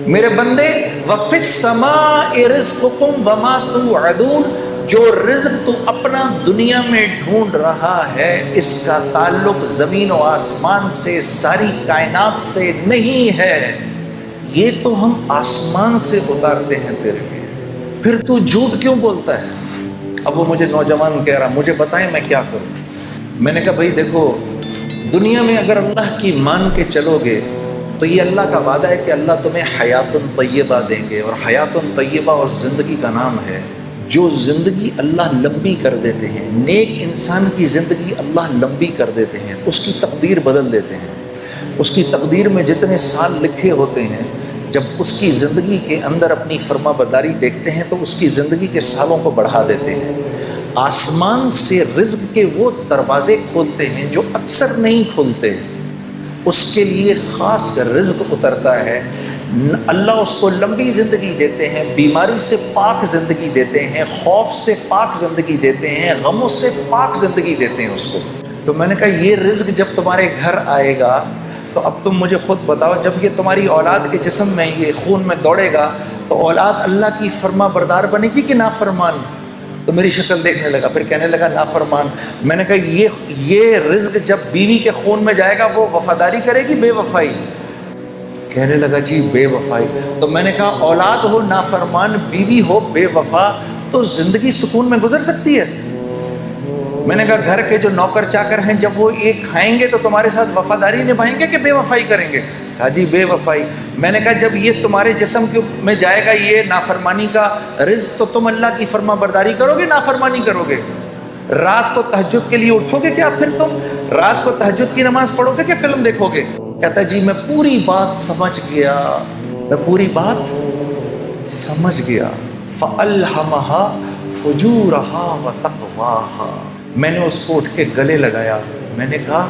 میرے بندے وَفِي السَّمَاءِ رِزْقُكُمْ وَمَا تُوعَدُونَ، جو رزق تو اپنا دنیا میں ڈھونڈ رہا ہے اس کا تعلق زمین و آسمان سے، ساری کائنات سے نہیں ہے، یہ تو ہم آسمان سے اتارتے ہیں تیرے لیے، پھر تو جھوٹ کیوں بولتا ہے؟ اب وہ مجھے نوجوان کہہ رہا مجھے بتائیں میں کیا کروں؟ میں نے کہا بھائی دیکھو، دنیا میں اگر اللہ کی مان کے چلو گے تو یہ اللہ کا وعدہ ہے کہ اللہ تمہیں حیات طیبہ دیں گے، اور حیات طیبہ اور زندگی کا نام ہے جو زندگی اللہ لمبی کر دیتے ہیں، نیک انسان کی زندگی اللہ لمبی کر دیتے ہیں، اس کی تقدیر بدل دیتے ہیں، اس کی تقدیر میں جتنے سال لکھے ہوتے ہیں جب اس کی زندگی کے اندر اپنی فرما برداری دیکھتے ہیں تو اس کی زندگی کے سالوں کو بڑھا دیتے ہیں۔ آسمان سے رزق کے وہ دروازے کھولتے ہیں جو اکثر نہیں کھولتے، اس کے لیے خاص رزق اترتا ہے، اللہ اس کو لمبی زندگی دیتے ہیں، بیماری سے پاک زندگی دیتے ہیں، خوف سے پاک زندگی دیتے ہیں، غموں سے پاک زندگی دیتے ہیں اس کو۔ تو میں نے کہا یہ رزق جب تمہارے گھر آئے گا تو اب تم مجھے خود بتاؤ، جب یہ تمہاری اولاد کے جسم میں یہ خون میں دوڑے گا تو اولاد اللہ کی فرما بردار بنے گی کہ نافرمان؟ تو میری شکل دیکھنے لگا، پھر کہنے لگا نافرمان۔ میں نے کہا یہ رزق جب بیوی کے خون میں جائے گا وہ وفاداری کرے گی بے وفائی؟ کہنے لگا جی بے وفائی۔ تو میں نے کہا اولاد ہو نافرمان، بیوی ہو بے وفا، تو زندگی سکون میں گزر سکتی ہے؟ میں نے کہا گھر کے جو نوکر چاکر ہیں جب وہ یہ کھائیں گے تو تمہارے ساتھ وفاداری نبھائیں گے کہ بے وفائی کریں گے؟ کہا جی بے وفائی۔ میں نے کہا جب یہ تمہارے جسم میں جائے گا یہ نافرمانی کا رزق تو تم اللہ کی فرما برداری کرو گے نافرمانی کرو گے؟ رات کو تہجد کے لیے اٹھو گے کیا پھر تم؟ رات کو تہجد کی نماز پڑھو گے کہ فلم دیکھو گے؟ کہتا جی میں پوری بات سمجھ گیا، میں پوری بات سمجھ گیا۔ فَأَلْهَمَهَا فُجُورَهَا وَتَقْوَاهَا۔ میں نے اس کو اٹھ کے گلے لگایا، میں نے کہا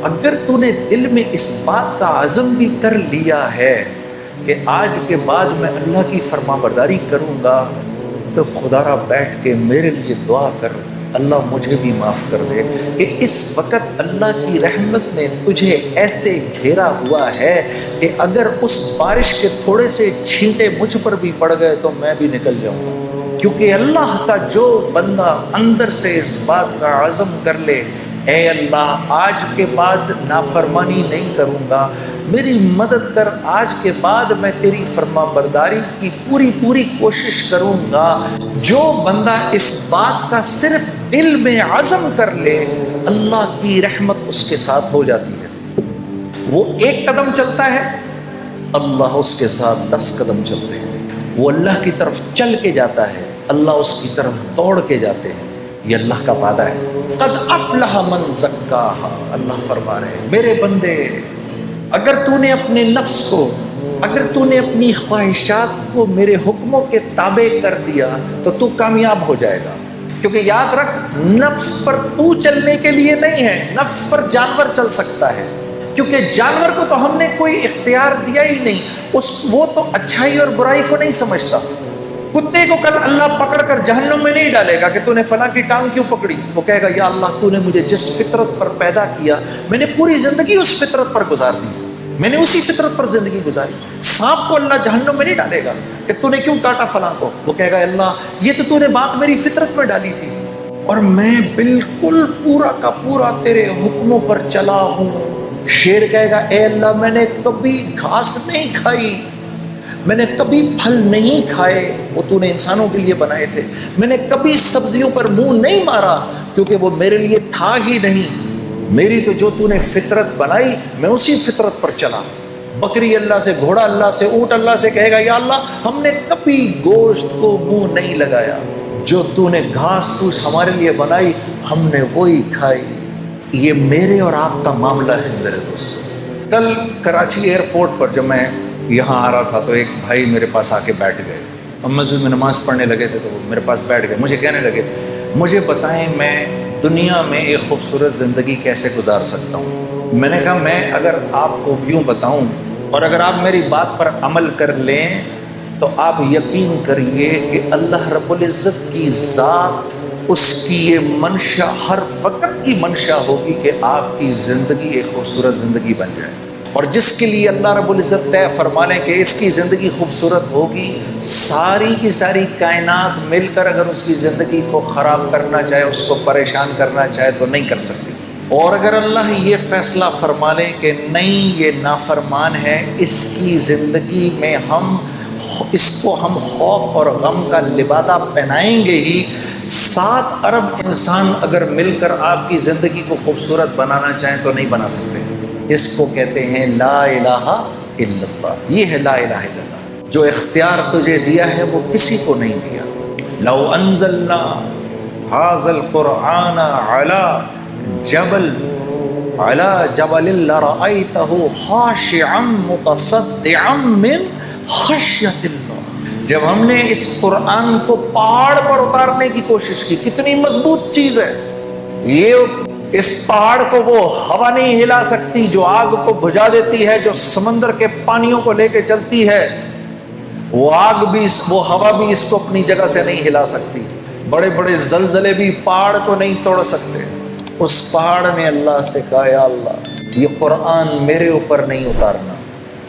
اگر تو نے دل میں اس بات کا عزم بھی کر لیا ہے کہ آج کے بعد میں اللہ کی فرما برداری کروں گا تو خدا را بیٹھ کے میرے لیے دعا کر، اللہ مجھے بھی معاف کر دے کہ اس وقت اللہ کی رحمت نے تجھے ایسے گھیرا ہوا ہے کہ اگر اس بارش کے تھوڑے سے چھینٹے مجھ پر بھی پڑ گئے تو میں بھی نکل جاؤں گا۔ کیونکہ اللہ کا جو بندہ اندر سے اس بات کا عزم کر لے اے اللہ آج کے بعد نافرمانی نہیں کروں گا، میری مدد کر، آج کے بعد میں تیری فرما برداری کی پوری کوشش کروں گا، جو بندہ اس بات کا صرف دل میں عزم کر لے اللہ کی رحمت اس کے ساتھ ہو جاتی ہے۔ وہ ایک قدم چلتا ہے اللہ اس کے ساتھ 10 قدم چلتے ہیں، وہ اللہ کی طرف چل کے جاتا ہے اللہ اس کی طرف دوڑ کے جاتے ہیں، یہ اللہ کا وعدہ ہے۔ قد افلح من زکاہا، اللہ فرما رہے ہیں میرے بندے اگر تو نے اپنے نفس کو، اگر تو نے اپنی خواہشات کو میرے حکموں کے تابع کر دیا تو تو کامیاب ہو جائے گا۔ کیونکہ یاد رکھ نفس پر تو چلنے کے لیے نہیں ہے، نفس پر جانور چل سکتا ہے، کیونکہ جانور کو تو ہم نے کوئی اختیار دیا ہی نہیں، وہ تو اچھائی اور برائی کو نہیں سمجھتا۔ کتے کو کل اللہ پکڑ کر جہنم میں نہیں ڈالے گا کہ تو نے فلاں کی ٹانگ کیوں پکڑی، وہ کہے گا یا اللہ تو نے مجھے جس فطرت پر پیدا کیا میں نے پوری زندگی اس فطرت پر گزار دی، میں نے اسی فطرت پر زندگی گزاری۔ سانپ کو اللہ جہنم میں نہیں ڈالے گا کہ تو نے کیوں کاٹا فلاں کو، وہ کہے گا اللہ یہ تو نے بات میری فطرت میں ڈالی تھی اور میں بالکل پورا کا پورا تیرے حکموں پر چلا ہوں۔ شیر کہے گا اے اللہ میں نے کبھی گھاس نہیں کھائی، میں نے کبھی پھل نہیں کھائے، وہ تو نے انسانوں کے لیے بنائے تھے، میں نے کبھی سبزیوں پر منہ نہیں مارا کیونکہ وہ میرے لیے تھا ہی نہیں، میری تو جو تو نے فطرت بنائی میں اسی فطرت پر چلا۔ بکری اللہ سے، گھوڑا اللہ سے، اونٹ اللہ سے کہے گا یا اللہ ہم نے کبھی گوشت کو منہ نہیں لگایا، جو تو نے گھاس پھوس ہمارے لیے بنائی ہم نے وہی کھائی۔ یہ میرے اور آپ کا معاملہ ہے میرے دوست۔ کل کراچی ایئرپورٹ پر جب میں یہاں آ رہا تھا تو ایک بھائی میرے پاس آ کے بیٹھ گئے، ہم مسجد میں نماز پڑھنے لگے تھے تو وہ میرے پاس بیٹھ گئے، مجھے کہنے لگے مجھے بتائیں میں دنیا میں ایک خوبصورت زندگی کیسے گزار سکتا ہوں۔ میں نے کہا میں اگر آپ کو یوں بتاؤں اور اگر آپ میری بات پر عمل کر لیں تو آپ یقین کریے کہ اللہ رب العزت کی ذات، اس کی یہ منشا ہر وقت کی منشا ہوگی کہ آپ کی زندگی ایک خوبصورت زندگی بن جائے۔ اور جس کے لیے اللہ رب العزت طے فرما لیں کہ اس کی زندگی خوبصورت ہوگی، ساری کی ساری کائنات مل کر اگر اس کی زندگی کو خراب کرنا چاہے، اس کو پریشان کرنا چاہے تو نہیں کر سکتی۔ اور اگر اللہ یہ فیصلہ فرما لیں کہ نہیں یہ نافرمان ہے، اس کی زندگی میں اس کو ہم خوف اور غم کا لبادہ پہنائیں گے ہی، 7 ارب انسان اگر مل کر آپ کی زندگی کو خوبصورت بنانا چاہیں تو نہیں بنا سکتے۔ اس کو کہتے ہیں لا الہ الا اللہ۔ یہ ہے لا الہ الا اللہ۔ جو اختیار تجھے دیا ہے وہ کسی کو نہیں دیا۔ لو انزلنا ھذا القرآن علی جبل لرأیتہ خاشعا متصدعا من خشیۃ اللہ۔ جب ہم نے اس قرآن کو پہاڑ پر اتارنے کی کوشش کی، کتنی مضبوط چیز ہے یہ، اس پہاڑ کو وہ ہوا نہیں ہلا سکتی جو آگ کو بجھا دیتی ہے، جو سمندر کے پانیوں کو لے کے چلتی ہے، وہ آگ بھی وہ ہوا بھی اس کو اپنی جگہ سے نہیں ہلا سکتی، بڑے بڑے زلزلے بھی پہاڑ کو نہیں توڑ سکتے۔ اس پہاڑ نے اللہ سے کہا یا اللہ یہ قرآن میرے اوپر نہیں اتارنا،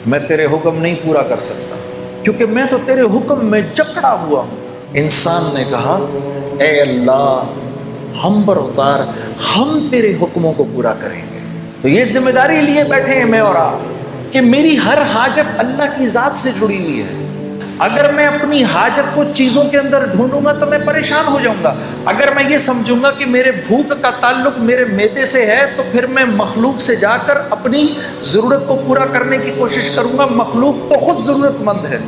میں تیرے حکم نہیں پورا کر سکتا کیونکہ میں تو تیرے حکم میں جکڑا ہوا ہوں۔ انسان نے کہا اے اللہ ہم پر اتار، ہم تیرے حکموں کو پورا کریں گے۔ تو یہ ذمہ داری لیے بیٹھے ہیں میں اور آپ کہ میری ہر حاجت اللہ کی ذات سے جڑی ہوئی ہے۔ اگر میں اپنی حاجت کو چیزوں کے اندر ڈھونڈوں گا تو میں پریشان ہو جاؤں گا۔ اگر میں یہ سمجھوں گا کہ میرے بھوک کا تعلق میرے معدے سے ہے تو پھر میں مخلوق سے جا کر اپنی ضرورت کو پورا کرنے کی کوشش کروں گا۔ مخلوق تو خود ضرورت مند ہے،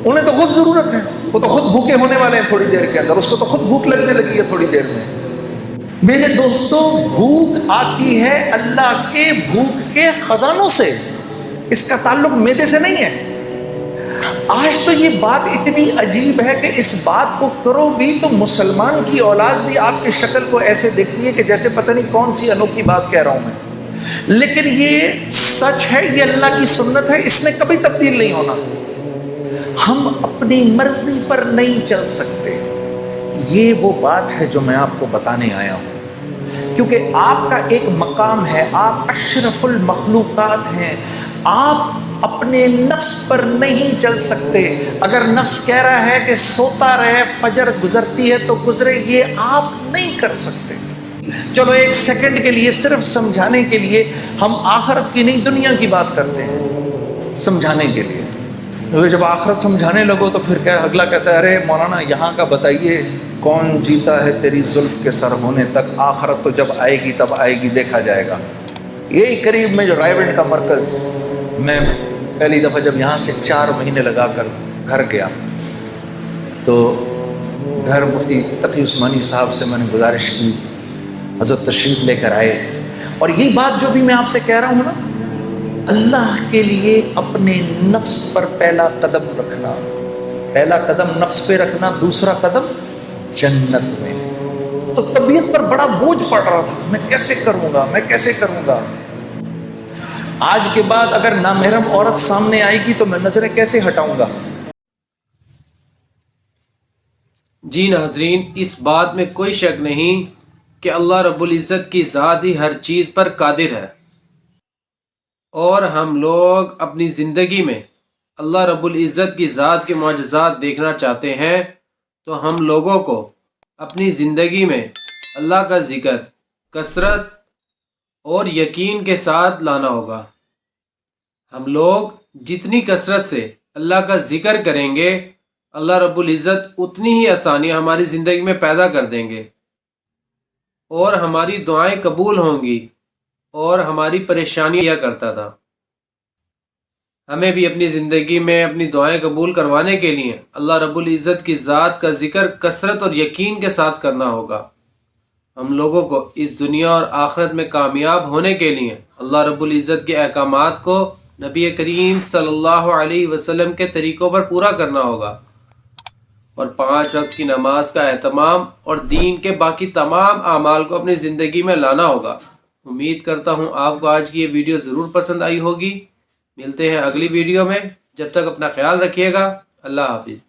انہیں تو خود ضرورت ہے، وہ تو خود بھوکے ہونے والے ہیں تھوڑی دیر کے اندر، اس کو تو خود بھوک لگنے لگی ہے تھوڑی دیر میں۔ میرے دوستوں بھوک آتی ہے اللہ کے بھوک کے خزانوں سے، اس کا تعلق معدے سے نہیں ہے۔ آج تو یہ بات اتنی عجیب ہے کہ اس بات کو کرو بھی تو مسلمان کی اولاد بھی آپ کی شکل کو ایسے دیکھتی ہے کہ جیسے پتہ نہیں کون سی انوکھی بات کہہ رہا ہوں میں، لیکن یہ سچ ہے، یہ اللہ کی سنت ہے، اس نے کبھی تبدیل نہیں ہونا۔ ہم اپنی مرضی پر نہیں چل سکتے، یہ وہ بات ہے جو میں آپ کو بتانے آیا ہوں، کیونکہ آپ کا ایک مقام ہے، آپ اشرف المخلوقات ہیں، آپ اپنے نفس پر نہیں چل سکتے۔ اگر نفس کہہ رہا ہے کہ سوتا رہے، فجر گزرتی ہے تو گزرے، یہ آپ نہیں کر سکتے۔ چلو ایک سیکنڈ کے لیے صرف سمجھانے کے لیے ہم آخرت کی نہیں دنیا کی بات کرتے ہیں، سمجھانے کے لیے۔ جب آخرت سمجھانے لگو تو پھر کیا اگلا کہتا ہے ارے مولانا یہاں کا بتائیے کون جیتا ہے تیری زلف کے سر ہونے تک، آخرت تو جب آئے گی تب آئے گی، دیکھا جائے گا۔ یہی قریب میں جو رائے گنج کا مرکز، میں پہلی دفعہ جب یہاں سے 4 مہینے لگا کر گھر گیا تو گھر مفتی تقی عثمانی صاحب سے میں نے گزارش کی، حضرت تشریف لے کر آئے، اور یہ بات جو بھی میں آپ سے کہہ رہا ہوں نا، اللہ کے لیے اپنے نفس پر پہلا قدم رکھنا، پہلا قدم نفس پہ رکھنا، دوسرا قدم جنت میں۔ تو طبیعت پر بڑا بوجھ پڑ رہا تھا، میں کیسے کروں گا، میں کیسے کروں گا۔ آج کے بعد اگر نامحرم عورت سامنے آئے گی تو میں نظریں کیسے ہٹاؤں گا؟ جی ناظرین، اس بات میں کوئی شک نہیں کہ اللہ رب العزت کی ذات ہی ہر چیز پر قادر ہے، اور ہم لوگ اپنی زندگی میں اللہ رب العزت کی ذات کے معجزات دیکھنا چاہتے ہیں تو ہم لوگوں کو اپنی زندگی میں اللہ کا ذکر کثرت اور یقین کے ساتھ لانا ہوگا۔ ہم لوگ جتنی کثرت سے اللہ کا ذکر کریں گے، اللہ رب العزت اتنی ہی آسانیاں ہماری زندگی میں پیدا کر دیں گے، اور ہماری دعائیں قبول ہوں گی، اور ہماری پریشانیاں کیا کرتا تھا۔ ہمیں بھی اپنی زندگی میں اپنی دعائیں قبول کروانے کے لیے اللہ رب العزت کی ذات کا ذکر کثرت اور یقین کے ساتھ کرنا ہوگا۔ ہم لوگوں کو اس دنیا اور آخرت میں کامیاب ہونے کے لیے اللہ رب العزت کے احکامات کو نبی کریم صلی اللہ علیہ وسلم کے طریقوں پر پورا کرنا ہوگا، اور 5 وقت کی نماز کا اہتمام اور دین کے باقی تمام اعمال کو اپنی زندگی میں لانا ہوگا۔ امید کرتا ہوں آپ کو آج کی یہ ویڈیو ضرور پسند آئی ہوگی۔ ملتے ہیں اگلی ویڈیو میں، جب تک اپنا خیال رکھیے گا۔ اللہ حافظ۔